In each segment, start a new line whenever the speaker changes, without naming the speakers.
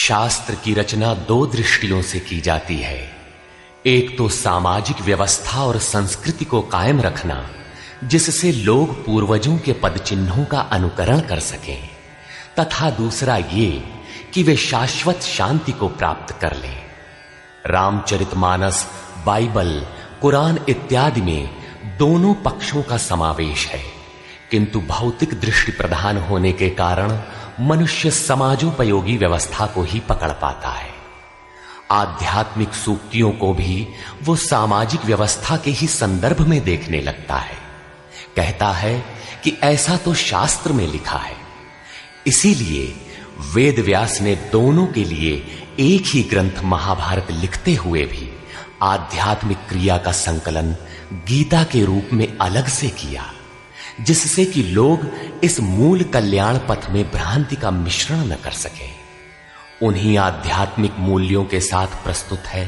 शास्त्र की रचना दो दृष्टियों से की जाती है। एक तो सामाजिक व्यवस्था और संस्कृति को कायम रखना, जिससे लोग पूर्वजों के पद चिन्हों का अनुकरण कर सकें, तथा दूसरा ये कि वे शाश्वत शांति को प्राप्त कर लें। रामचरितमानस, बाइबल, कुरान इत्यादि में दोनों पक्षों का समावेश है, किंतु भौतिक दृष्टि प्रधान होने के कारण मनुष्य समाजोपयोगी व्यवस्था को ही पकड़ पाता है। आध्यात्मिक सूक्तियों को भी वो सामाजिक व्यवस्था के ही संदर्भ में देखने लगता है। कहता है कि ऐसा तो शास्त्र में लिखा है। इसीलिए वेद व्यास ने दोनों के लिए एक ही ग्रंथ महाभारत लिखते हुए भी आध्यात्मिक क्रिया का संकलन गीता के रूप में अलग से किया, जिससे कि लोग इस मूल कल्याण पथ में भ्रांति का मिश्रण न कर सके। उन्हीं आध्यात्मिक मूल्यों के साथ प्रस्तुत है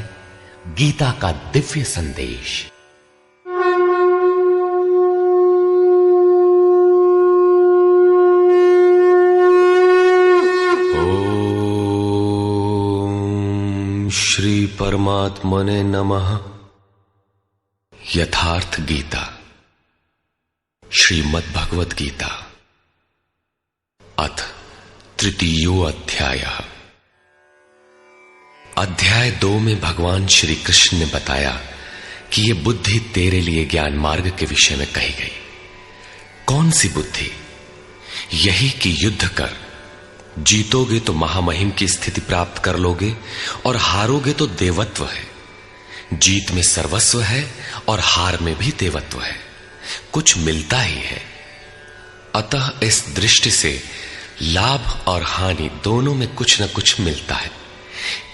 गीता का दिव्य संदेश। ओम श्री परमात्मने नमः। यथार्थ गीता, श्रीमद् भगवत गीता, अथ तृतीयो अध्यायः। अध्याय 2 में भगवान श्री कृष्ण ने बताया कि यह बुद्धि तेरे लिए ज्ञान मार्ग के विषय में कही गई। कौन सी बुद्धि? यही कि युद्ध कर, जीतोगे तो महामहिम की स्थिति प्राप्त कर लोगे और हारोगे तो देवत्व है। जीत में सर्वस्व है और हार में भी देवत्व है, कुछ मिलता ही है। अतः इस दृष्टि से लाभ और हानि दोनों में कुछ न कुछ मिलता है,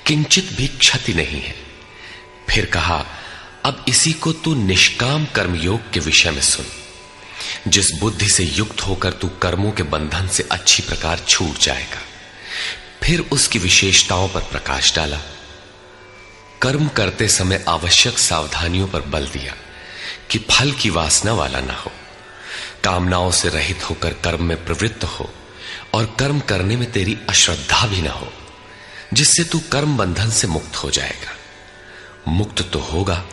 किंचित भी क्षति नहीं है। फिर कहा, अब इसी को तू निष्काम कर्मयोग के विषय में सुन। जिस बुद्धि से युक्त होकर तू कर्मों के बंधन से अच्छी प्रकार छूट जाएगा। फिर उसकी विशेषताओं पर प्रकाश डाला। कर्म करते समय आवश्यक सावधानियों पर बल दिया कि फल की वासना वाला ना हो, कामनाओं से रहित होकर कर्म में प्रवृत्त हो और कर्म करने में तेरी अश्रद्धा भी ना हो, जिससे तू कर्म बंधन से मुक्त हो जाएगा। मुक्त तो होगा,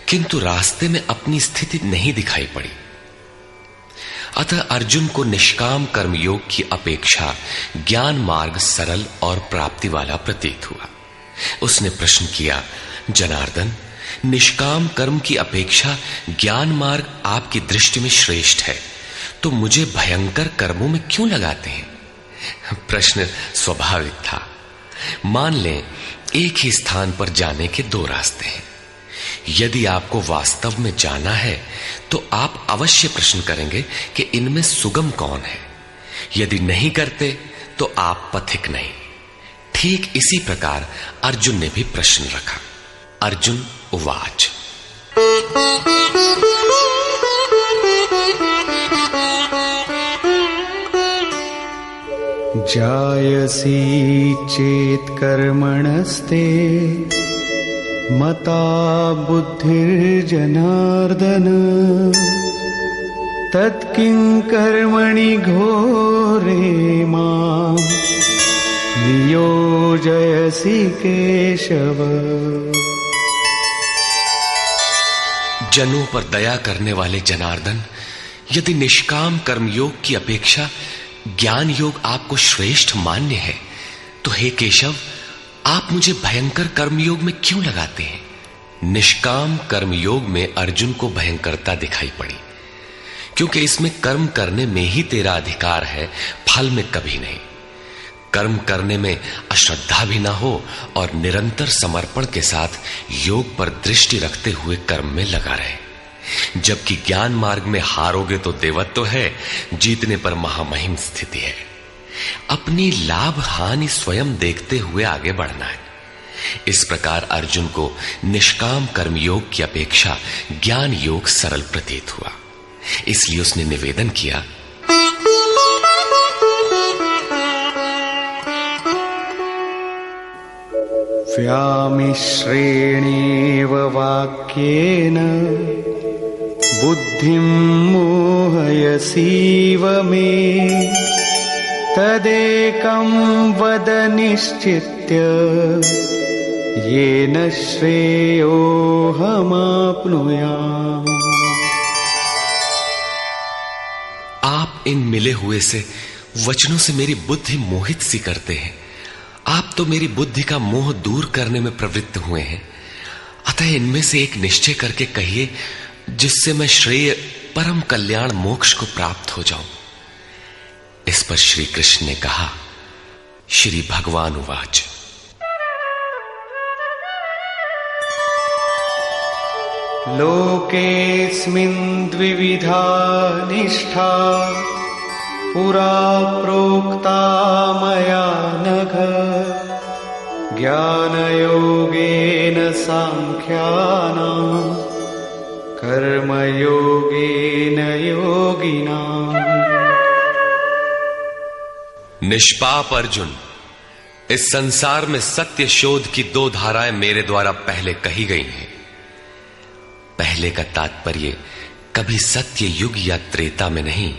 किंतु रास्ते में अपनी स्थिति नहीं दिखाई पड़ी। अतः अर्जुन को निष्काम कर्मयोग की अपेक्षा ज्ञान मार्ग सरल और प्राप्ति वाला प्रतीत हुआ। उसने प्रश्न किया, जनार्दन, निष्काम कर्म की अपेक्षा ज्ञान मार्ग आपकी दृष्टि में श्रेष्ठ है, तो मुझे भयंकर कर्मों में क्यों लगाते हैं? प्रश्न स्वाभाविक था। मान लें एक ही स्थान पर जाने के दो रास्ते हैं। यदि आपको वास्तव में जाना है तो आप अवश्य प्रश्न करेंगे कि इनमें सुगम कौन है। यदि नहीं करते तो आप पथिक नहीं। ठीक इसी प्रकार अर्जुन ने भी प्रश्न रखा। अर्जुन उवाच,
जायसी चेत कर्मणस्ते मता बुद्धिर्जनार्दन तत्किं कर्मणि घोरे मां नियोजयसि केशव।
जनों पर दया करने वाले जनार्दन, यदि निष्काम कर्मयोग की अपेक्षा ज्ञान योग आपको श्रेष्ठ मान्य है, तो हे केशव, आप मुझे भयंकर कर्मयोग में क्यों लगाते हैं? निष्काम कर्मयोग में अर्जुन को भयंकरता दिखाई पड़ी, क्योंकि इसमें कर्म करने में ही तेरा अधिकार है, फल में कभी नहीं। कर्म करने में अश्रद्धा भी ना हो और निरंतर समर्पण के साथ योग पर दृष्टि रखते हुए कर्म में लगा रहे। जबकि ज्ञान मार्ग में हारोगे तो देवत्व है, जीतने पर महामहिम स्थिति है। अपनी लाभ हानि स्वयं देखते हुए आगे बढ़ना है। इस प्रकार अर्जुन को निष्काम कर्मयोग की अपेक्षा ज्ञान योग सरल प्रतीत हुआ। इसलिए उसने निवेदन किया,
व्यामिश्रेणेव वाक्येन बुद्धिं मोहयसीव मे तदेकं वद निश्चित्य येन श्रेयोऽहमाप्नुयाम्।
आप इन मिले हुए से वचनों से मेरी बुद्धि मोहित सी करते हैं। आप तो मेरी बुद्धि का मोह दूर करने में प्रवृत्त हुए हैं। अतः इनमें से एक निश्चय करके कहिए जिससे मैं श्रेय परम कल्याण मोक्ष को प्राप्त हो जाऊं। इस पर श्री कृष्ण ने कहा, श्री भगवान उवाच,
लोकेऽस्मिन् द्विविधा निष्ठा पुरा प्रोक्ता मया नघ। ज्ञानयोगेन सांख्यानां कर्मयोगेन योगिनाम्।
निष्पाप अर्जुन, इस संसार में सत्य शोध की दो धाराएं मेरे द्वारा पहले कही गई हैं। पहले का तात्पर्य कभी सत्य युग या त्रेता में नहीं,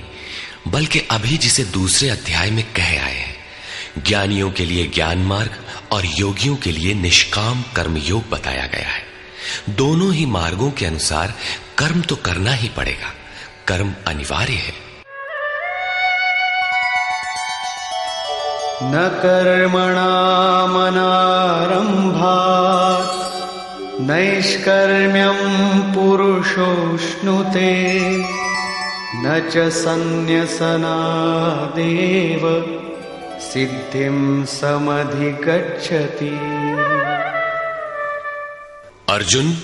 बल्कि अभी जिसे दूसरे अध्याय में कह आए हैं। ज्ञानियों के लिए ज्ञान मार्ग और योगियों के लिए निष्काम कर्म योग बताया गया है। दोनों ही मार्गों के अनुसार कर्म तो करना ही पड़ेगा, कर्म अनिवार्य है।
न कर्मणामनारम्भात् नैष्कर्म्यं पुरुषोऽश्नुते न च सन्न्यसनादेव सिद्धिं समधिगच्छति।
अर्जुन,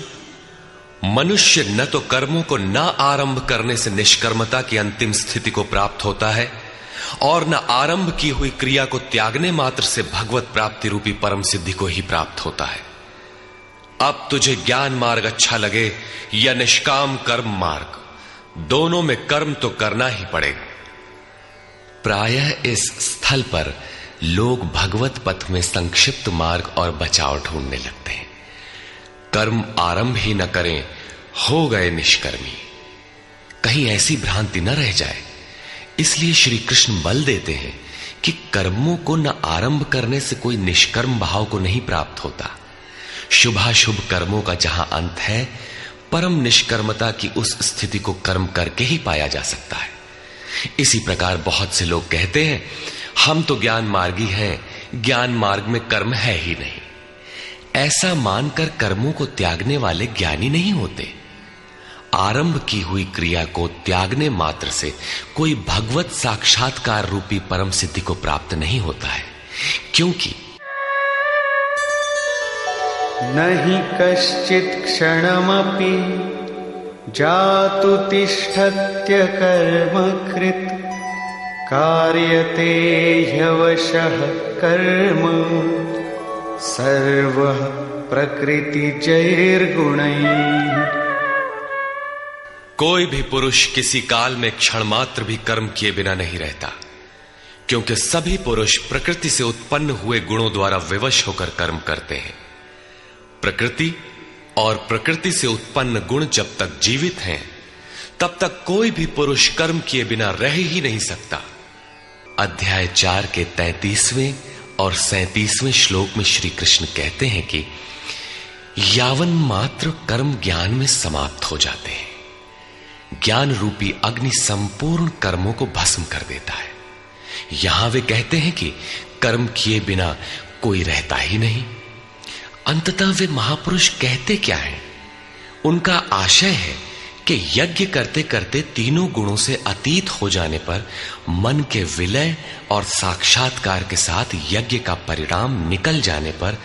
मनुष्य न तो कर्मों को न आरंभ करने से निष्कर्मता की अंतिम स्थिति को प्राप्त होता है और न आरंभ की हुई क्रिया को त्यागने मात्र से भगवत प्राप्ति रूपी परम सिद्धि को ही प्राप्त होता है। अब तुझे ज्ञान मार्ग अच्छा लगे या निष्काम कर्म मार्ग, दोनों में कर्म तो करना ही पड़ेगा। प्रायः इस स्थल पर लोग भगवत पथ में संक्षिप्त मार्ग और बचाव ढूंढने लगते हैं। कर्म आरंभ ही न करें, हो गए निष्कर्मी। कहीं ऐसी भ्रांति न रह जाए, इसलिए श्री कृष्ण बल देते हैं कि कर्मों को न आरंभ करने से कोई निष्कर्म भाव को नहीं प्राप्त होता। शुभाशुभ कर्मों का जहां अंत है, परम निष्कर्मता की उस स्थिति को कर्म करके ही पाया जा सकता है। इसी प्रकार बहुत से लोग कहते हैं, हम तो ज्ञान मार्गी हैं, ज्ञान मार्ग में कर्म है ही नहीं। ऐसा मानकर कर्मों को त्यागने वाले ज्ञानी नहीं होते। आरंभ की हुई क्रिया को त्यागने मात्र से कोई भगवत साक्षात्कार रूपी परम सिद्धि को प्राप्त नहीं होता है, क्योंकि
नहि कश्चित् क्षणमपि जातु तिष्ठत्य कर्मकृत् कार्यते ह्यवशः कर्म सर्वः प्रकृतिजैर्गुणैः।
कोई भी पुरुष किसी काल में क्षण मात्र भी कर्म किए बिना नहीं रहता, क्योंकि सभी पुरुष प्रकृति से उत्पन्न हुए गुणों द्वारा विवश होकर कर्म करते हैं। प्रकृति और प्रकृति से उत्पन्न गुण जब तक जीवित हैं, तब तक कोई भी पुरुष कर्म किए बिना रह ही नहीं सकता। अध्याय 4 के 33वें और 37वें श्लोक में श्री कृष्ण कहते हैं कि यावन मात्र कर्म ज्ञान में समाप्त हो जाते हैं। ज्ञान रूपी अग्नि संपूर्ण कर्मों को भस्म कर देता है। यहां वे कहते हैं कि कर्म किए बिना कोई रहता ही नहीं। अंततः वे महापुरुष कहते क्या हैं? उनका आशय है कि यज्ञ करते करते तीनों गुणों से अतीत हो जाने पर मन के विलय और साक्षात्कार के साथ यज्ञ का परिणाम निकल जाने पर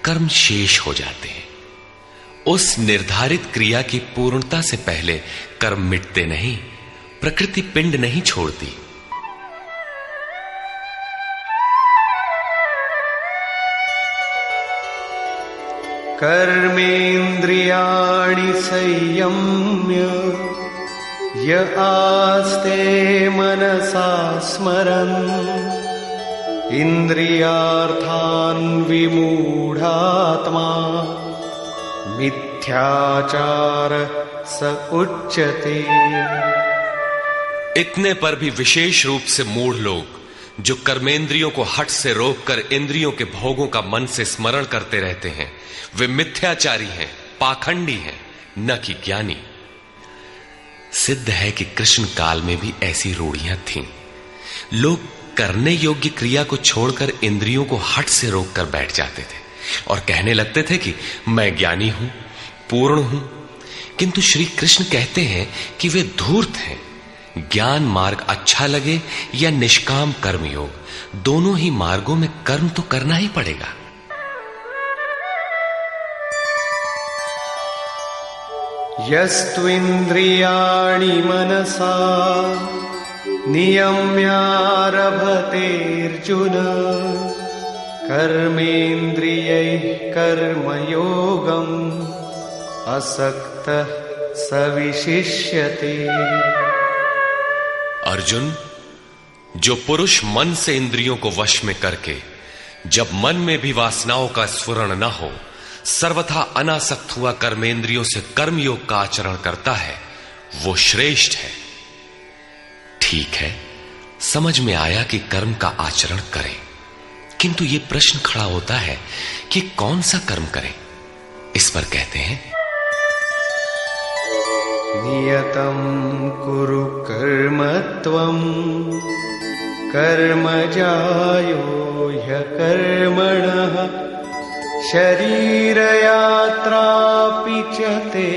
कर्म शेष हो जाते हैं। उस निर्धारित क्रिया की पूर्णता से पहले कर्म मिटते नहीं, प्रकृति पिंड नहीं छोड़ती।
कर्मेन्द्रियाणि संयम्य य आस्ते मनसा स्मरन् इन्द्रियार्थान् विमूढात्मा मिथ्याचार स उच्यते।
इतने पर भी विशेष रूप से मूढ़ लोग जो कर्मेंद्रियों को हठ से रोककर इंद्रियों के भोगों का मन से स्मरण करते रहते हैं, वे मिथ्याचारी हैं, पाखंडी हैं, न कि ज्ञानी। सिद्ध है कि कृष्ण काल में भी ऐसी रूढ़ियां थीं। लोग करने योग्य क्रिया को छोड़कर इंद्रियों को हठ से रोककर बैठ जाते थे और कहने लगते थे कि मैं ज्ञानी हूं, पूर्ण हूं। किंतु श्री कृष्ण कहते हैं कि वे धूर्त हैं। ज्ञान मार्ग अच्छा लगे या निष्काम कर्म योग, दोनों ही मार्गों में कर्म तो करना ही पड़ेगा।
यस्त्विन्द्रियाणि मनसा नियम्यारभतेऽर्जुन कर्मेन्द्रियैः कर्मयोगम् असक्तः स विशिष्यते।
अर्जुन, जो पुरुष मन से इंद्रियों को वश में करके जब मन में भी वासनाओं का स्फुरण न हो सर्वथा अनासक्त हुआ कर्मेंद्रियों से कर्मयोग का आचरण करता है, वो श्रेष्ठ है। ठीक है, समझ में आया कि कर्म का आचरण करें, किंतु ये प्रश्न खड़ा होता है कि कौन सा कर्म करें। इस पर कहते हैं,
नियतं कुरु कर्म त्वं कर्मजायो ह्यकर्मणः शरीरयात्रापि च ते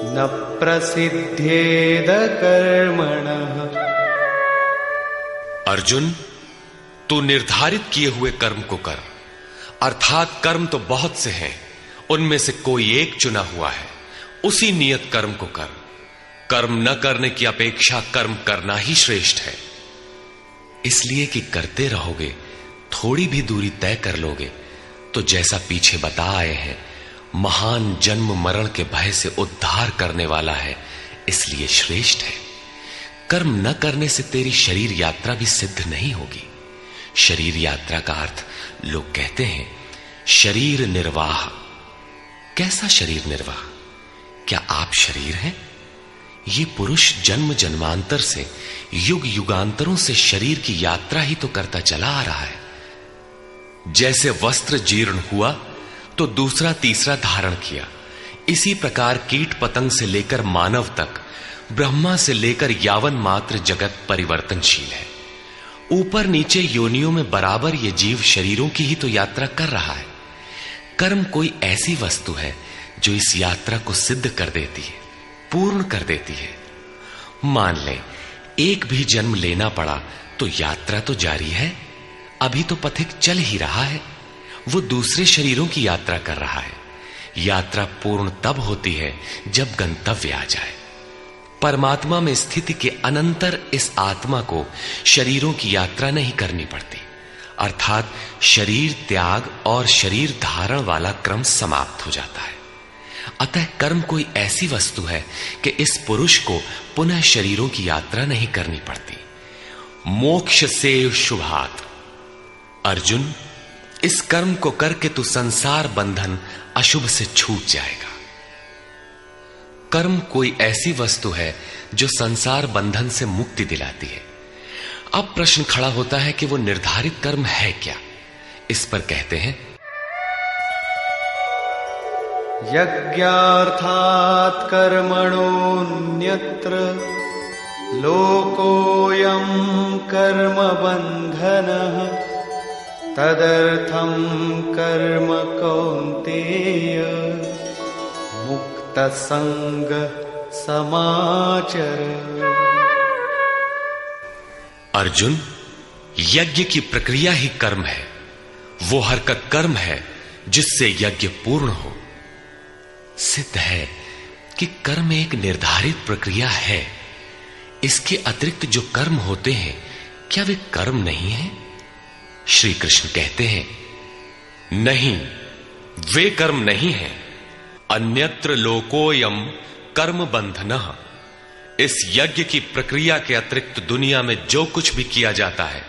न प्रसिद्धेद कर्मणः।
अर्जुन, तू निर्धारित किए हुए कर्म को कर, अर्थात कर्म तो बहुत से हैं, उनमें से कोई एक चुना हुआ है, उसी नियत कर्म को कर। कर्म न करने की अपेक्षा कर्म करना ही श्रेष्ठ है। इसलिए कि करते रहोगे, थोड़ी भी दूरी तय कर लोगे तो जैसा पीछे बता आए हैं, महान जन्म मरण के भय से उद्धार करने वाला है, इसलिए श्रेष्ठ है। कर्म न करने से तेरी शरीर यात्रा भी सिद्ध नहीं होगी। शरीर यात्रा का अर्थ लोग कहते हैं शरीर निर्वाह। कैसा शरीर निर्वाह? क्या आप शरीर हैं? ये पुरुष जन्म जन्मांतर से, युग युगांतरों से शरीर की यात्रा ही तो करता चला आ रहा है। जैसे वस्त्र जीर्ण हुआ तो दूसरा तीसरा धारण किया, इसी प्रकार कीट पतंग से लेकर मानव तक, ब्रह्मा से लेकर यावन मात्र जगत परिवर्तनशील है। ऊपर नीचे योनियों में बराबर ये जीव शरीरों की ही तो यात्रा कर रहा है। कर्म कोई ऐसी वस्तु है जो इस यात्रा को सिद्ध कर देती है, पूर्ण कर देती है। मान लें एक भी जन्म लेना पड़ा तो यात्रा तो जारी है, अभी तो पथिक चल ही रहा है, वो दूसरे शरीरों की यात्रा कर रहा है। यात्रा पूर्ण तब होती है जब गंतव्य आ जाए। परमात्मा में स्थिति के अनंतर इस आत्मा को शरीरों की यात्रा नहीं करनी पड़ती, अर्थात शरीर त्याग और शरीर धारण वाला क्रम समाप्त हो जाता है। अतः कर्म कोई ऐसी वस्तु है कि इस पुरुष को पुनः शरीरों की यात्रा नहीं करनी पड़ती। मोक्ष से शुभात। अर्जुन, इस कर्म को करके तू संसार बंधन अशुभ से छूट जाएगा। कर्म कोई ऐसी वस्तु है जो संसार बंधन से मुक्ति दिलाती है। अब प्रश्न खड़ा होता है कि वो निर्धारित कर्म है क्या। इस पर कहते हैं,
यज्ञार्थात् कर्मणोऽन्यत्र लोकोऽयं कर्म बन्धनः तदर्थं कर्म कौन्तेय मुक्तसंग समाचर।
अर्जुन, यज्ञ की प्रक्रिया ही कर्म है। वो हरकत कर्म है जिससे यज्ञ पूर्ण हो। सिद्ध है कि कर्म एक निर्धारित प्रक्रिया है। इसके अतिरिक्त जो कर्म होते हैं, क्या वे कर्म नहीं है? श्री कृष्ण कहते हैं, नहीं, वे कर्म नहीं है। अन्यत्र लोकोयम कर्म बंधनः। इस यज्ञ की प्रक्रिया के अतिरिक्त दुनिया में जो कुछ भी किया जाता है,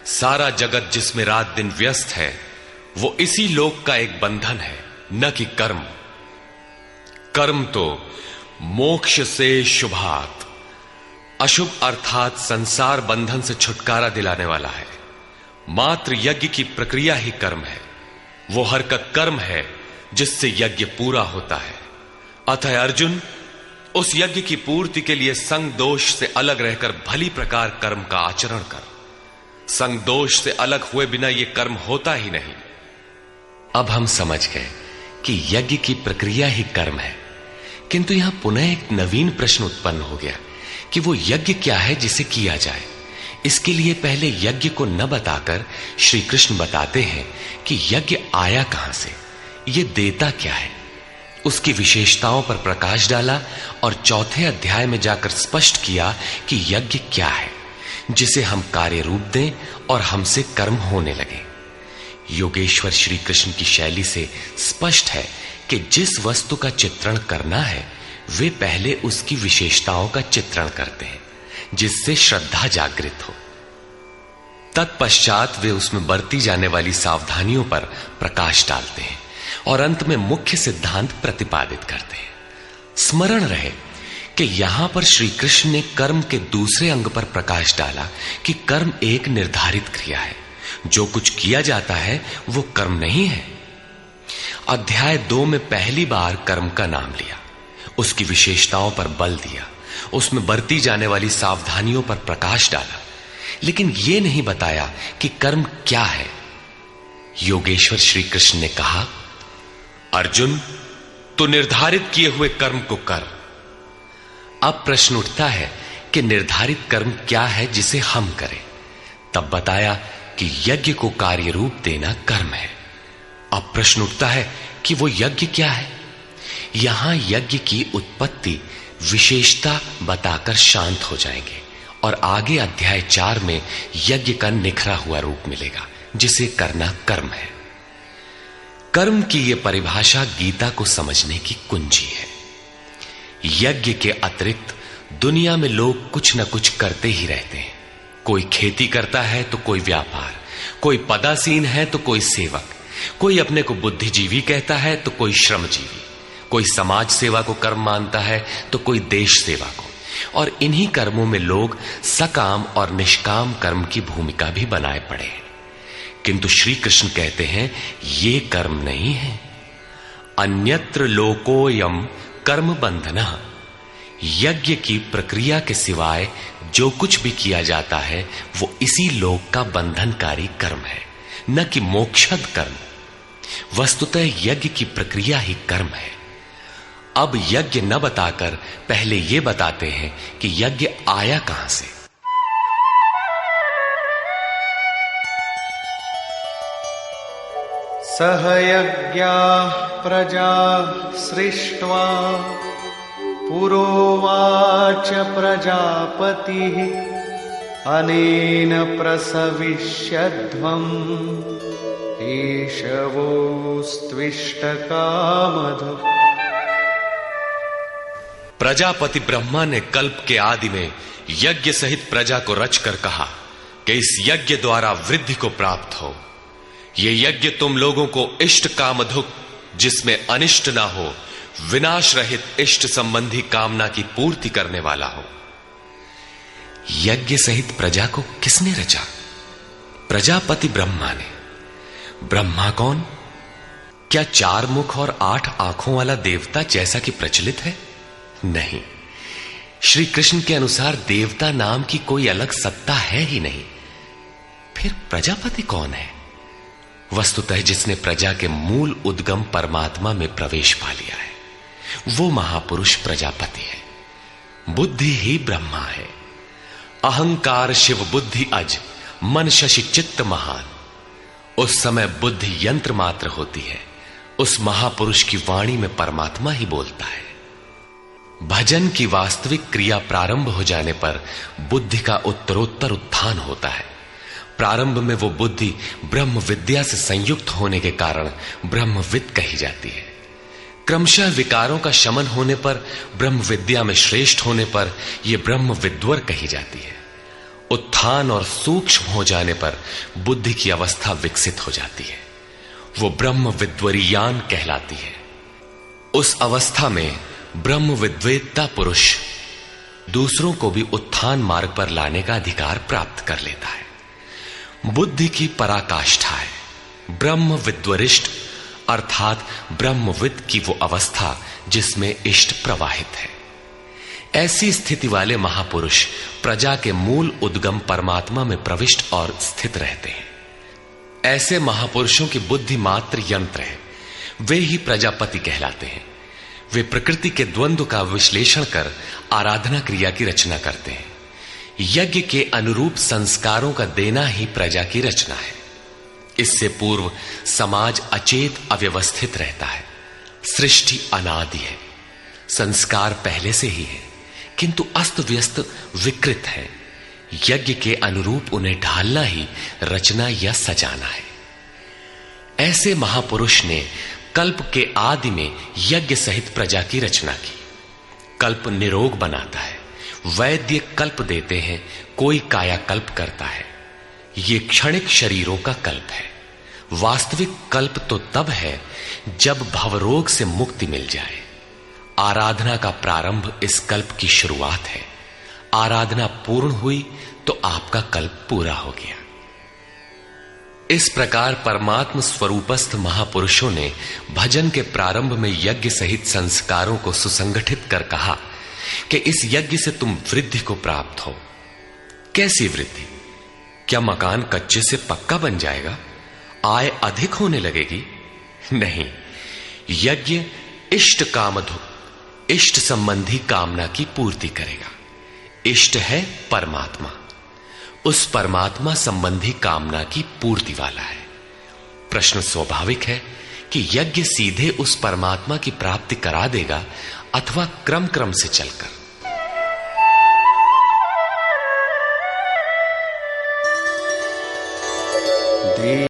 सारा जगत जिसमें रात दिन व्यस्त है, वो इसी लोक का एक बंधन है, न कि कर्म। कर्म तो मोक्ष से शुभात, अशुभ अर्थात संसार बंधन से छुटकारा दिलाने वाला है। मात्र यज्ञ की प्रक्रिया ही कर्म है। वो हरकत कर्म है जिससे यज्ञ पूरा होता है। अतः अर्जुन, उस यज्ञ की पूर्ति के लिए संग दोष से अलग रहकर भली प्रकार कर्म का आचरण कर। संग दोष से अलग हुए बिना यह कर्म होता ही नहीं। अब हम समझ गए कि यज्ञ की प्रक्रिया ही कर्म है, किंतु यहां पुनः एक नवीन प्रश्न उत्पन्न हो गया कि वो यज्ञ क्या है जिसे किया जाए। इसके लिए पहले यज्ञ को न बताकर श्री कृष्ण बताते हैं कि यज्ञ आया कहां से, ये देता क्या है। उसकी विशेषताओं पर प्रकाश डाला और चौथे अध्याय में जाकर स्पष्ट किया कि यज्ञ क्या है जिसे हम कार्य रूप दें और हमसे कर्म होने लगे। योगेश्वर श्री कृष्ण की शैली से स्पष्ट है कि जिस वस्तु का चित्रण करना है वे पहले उसकी विशेषताओं का चित्रण करते हैं जिससे श्रद्धा जागृत हो। तत्पश्चात वे उसमें बरती जाने वाली सावधानियों पर प्रकाश डालते हैं और अंत में मुख्य सिद्धांत प्रतिपादित करते हैं। स्मरण रहे कि यहां पर श्री कृष्ण ने कर्म के दूसरे अंग पर प्रकाश डाला कि कर्म एक निर्धारित क्रिया है। जो कुछ किया जाता है वो कर्म नहीं है। अध्याय 2 में पहली बार कर्म का नाम लिया, उसकी विशेषताओं पर बल दिया, उसमें बरती जाने वाली सावधानियों पर प्रकाश डाला, लेकिन यह नहीं बताया कि कर्म क्या है। योगेश्वर श्री कृष्ण ने कहा, अर्जुन, तू निर्धारित किए हुए कर्म को कर। अब प्रश्न उठता है कि निर्धारित कर्म क्या है जिसे हम करें। तब बताया कि यज्ञ को कार्य रूप देना कर्म है। अब प्रश्न उठता है कि वो यज्ञ क्या है। यहां यज्ञ की उत्पत्ति विशेषता बताकर शांत हो जाएंगे और आगे अध्याय 4 में यज्ञ का निखरा हुआ रूप मिलेगा जिसे करना कर्म है। कर्म की यह परिभाषा गीता को समझने की कुंजी है। यज्ञ के अतिरिक्त दुनिया में लोग कुछ न कुछ करते ही रहते हैं। कोई खेती करता है तो कोई व्यापार, कोई पदासीन है तो कोई सेवक, कोई अपने को बुद्धिजीवी कहता है तो कोई श्रमजीवी, कोई समाज सेवा को कर्म मानता है तो कोई देश सेवा को। और इन्हीं कर्मों में लोग सकाम और निष्काम कर्म की भूमिका भी बनाए पड़े हैं। किंतु श्री कृष्ण कहते हैं ये कर्म नहीं है। अन्यत्र लोकोयम कर्म बंधना। यज्ञ की प्रक्रिया के सिवाय जो कुछ भी किया जाता है वो इसी लोक का बंधनकारी कर्म है, न कि मोक्षद कर्म। वस्तुतः यज्ञ की प्रक्रिया ही कर्म है। अब यज्ञ न बताकर पहले यह बताते हैं कि यज्ञ आया कहां से।
सहयज्ञाः प्रजा सृष्ट्वा पुरोवाच प्रजापतिः अनेन प्रसविष्यध्वम् ईशवोस्त्विष्टकामधुक्।
प्रजापति ब्रह्मा ने कल्प के आदि में यज्ञ सहित प्रजा को रचकर कहा कि इस यज्ञ द्वारा वृद्धि को प्राप्त हो। यह यज्ञ तुम लोगों को इष्ट कामधुक, जिसमें अनिष्ट ना हो, विनाश रहित इष्ट संबंधी कामना की पूर्ति करने वाला हो। यज्ञ सहित प्रजा को किसने रचा? प्रजापति ब्रह्मा ने। ब्रह्मा कौन? क्या 4 मुख और 8 आंखों वाला देवता जैसा कि प्रचलित है? नहीं। श्री कृष्ण के अनुसार देवता नाम की कोई अलग सत्ता है ही नहीं। फिर प्रजापति कौन है? वस्तुतः जिसने प्रजा के मूल उद्गम परमात्मा में प्रवेश पा लिया है वो महापुरुष प्रजापति है। बुद्धि ही ब्रह्मा है। अहंकार शिव बुद्धि अज, मन शशि चित्त महान। उस समय बुद्धि यंत्र मात्र होती है। उस महापुरुष की वाणी में परमात्मा ही बोलता है। भजन की वास्तविक क्रिया प्रारंभ हो जाने पर बुद्धि का उत्तरोत्तर उत्थान होता है। प्रारंभ में वो बुद्धि ब्रह्म विद्या से संयुक्त होने के कारण ब्रह्मविद कही जाती है। क्रमशः विकारों का शमन होने पर, ब्रह्म विद्या में श्रेष्ठ होने पर यह ब्रह्म विद्वर कही जाती है। उत्थान और सूक्ष्म हो जाने पर बुद्धि की अवस्था विकसित हो जाती है। वो ब्रह्म विद्वरीयान कहलाती है। उस अवस्था में ब्रह्म विद्वेत्ता पुरुष दूसरों को भी उत्थान मार्ग पर लाने का अधिकार प्राप्त कर लेता है। बुद्धि की पराकाष्ठा है ब्रह्म विद्वरिष्ट, अर्थात ब्रह्मविद की वो अवस्था जिसमें इष्ट प्रवाहित है। ऐसी स्थिति वाले महापुरुष प्रजा के मूल उद्गम परमात्मा में प्रविष्ट और स्थित रहते हैं। ऐसे महापुरुषों की बुद्धि मात्र यंत्र है, वे ही प्रजापति कहलाते हैं। वे प्रकृति के द्वंद्व का विश्लेषण कर आराधना क्रिया की रचना करते हैं। यज्ञ के अनुरूप संस्कारों का देना ही प्रजा की रचना है। इससे पूर्व समाज अचेत अव्यवस्थित रहता है। सृष्टि अनादि है, संस्कार पहले से ही है, किंतु अस्त व्यस्त विकृत है। यज्ञ के अनुरूप उन्हें ढालना ही रचना या सजाना है। ऐसे महापुरुष ने कल्प के आदि में यज्ञ सहित प्रजा की रचना की। कल्प निरोग बनाता है, वैद्य कल्प देते हैं, कोई कायाकल्प करता है। ये क्षणिक शरीरों का कल्प है। वास्तविक कल्प तो तब है जब भवरोग से मुक्ति मिल जाए। आराधना का प्रारंभ इस कल्प की शुरुआत है। आराधना पूर्ण हुई तो आपका कल्प पूरा हो गया। इस प्रकार परमात्म स्वरूपस्थ महापुरुषों ने भजन के प्रारंभ में यज्ञ सहित संस्कारों को सुसंगठित कर कहा कि इस यज्ञ से तुम वृद्धि को प्राप्त हो। कैसी वृद्धि? क्या मकान कच्चे से पक्का बन जाएगा? आय अधिक होने लगेगी? नहीं, यज्ञ इष्ट कामधु, इष्ट संबंधी कामना की पूर्ति करेगा। इष्ट है परमात्मा, उस परमात्मा संबंधी कामना की पूर्ति वाला है। प्रश्न स्वाभाविक है कि यज्ञ सीधे उस परमात्मा की प्राप्ति करा देगा अथवा क्रम क्रम से चलकर।